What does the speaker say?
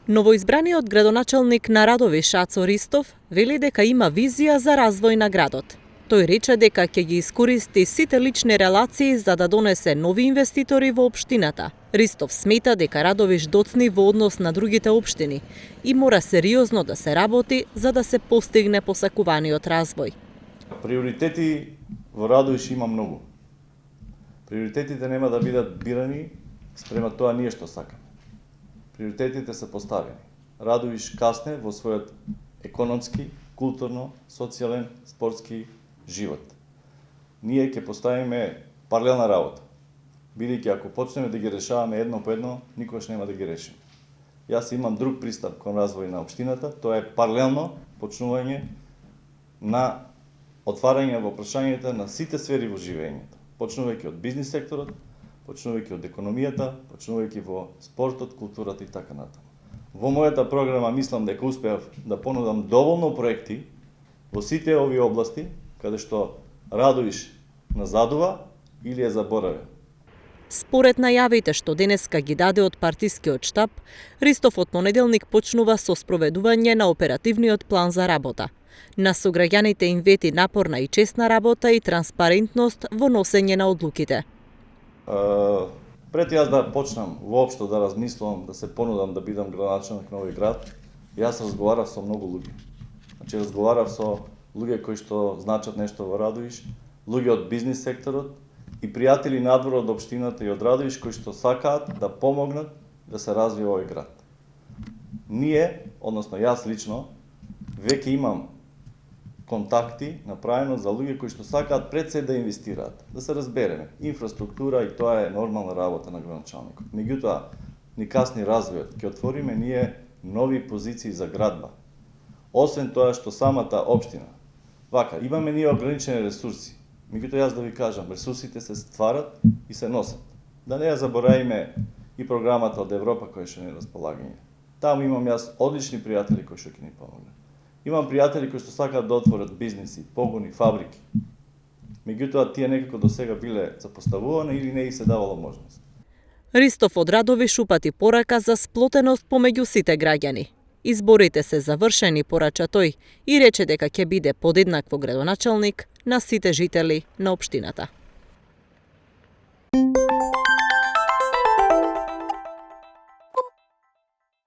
Новоизбраниот градоначалник на Радовиш Ацо Ристов вели дека има визија за развој на градот. Тој рече дека ќе ги искористи сите лични релации за да донесе нови инвеститори во општината. Ристов смета дека Радовиш доцни во однос на другите општини и мора сериозно да се работи за да се постигне посакуваниот развој. Приоритети во Радовиш има многу. Приоритетите нема да бидат бирани спрема тоа ние што сакаме. Приоритетите се поставени. Радовиш касне во својот економски, културно, социјален, спортски живот. Ние ќе поставиме паралелна работа. Бидејќи ако почнеме да ги решаваме едно по едно, никогаш нема да ги решиме. Јас имам друг пристап кон развој на општината, тоа е паралелно почнување на отварање во прашањата на сите сфери во живењето. Почнувајќи од бизнис секторот, почнувајќи од економијата, почнувајќи во спортот, културата и така натаму. Во мојата програма мислам дека успеав да понудам доволно проекти во сите овие области, каде што Радовиш назадува или е заборавен. Според најавите што денеска ги даде од партискиот штаб, Ристов од понеделник почнува со спроведување на оперативниот план за работа. На сограѓаните им вети напорна и честна работа и транспарентност во носење на одлуките. Пред јас да почнам воопшто да размислувам, да се понудам да бидам градоначалник на овој град, јас разговарав со многу луѓе. Значи разговарав со луѓе кои што значат нешто во Радовиш, луѓе од бизнис секторот и пријатели надвор од општината и од Радовиш кои што сакаат да помогнат да се развива овој град. Ние, односно јас лично, веќе имам контакти направено за луѓе кои што сакаат пред се да инвестираат. Да се разбереме, инфраструктура и тоа е нормална работа на градоначалникот. Меѓутоа, ни касни развојот, ќе отвориме ние нови позиции за градба. Освен тоа што самата општина, вака, имаме ние ограничени ресурси. Меѓутоа јас да ви кажам, ресурсите се стварат и се носат. Да не ја заборавиме и програмата од Европа која што ни располагање. Таму имам јас одлични пријатели кои што ќе ни помогнат. Имам пријатели кои што сакаат да отворат бизнеси, погони, фабрики. Меѓутоа, тие некако до сега биле запоставувани или не и се давало можност. Ристов од Радовиш упати порака за сплотеност помеѓу сите граѓани. Изборите се завршени, порача тој, и рече дека ќе биде подеднакво градоначалник на сите жители на општината.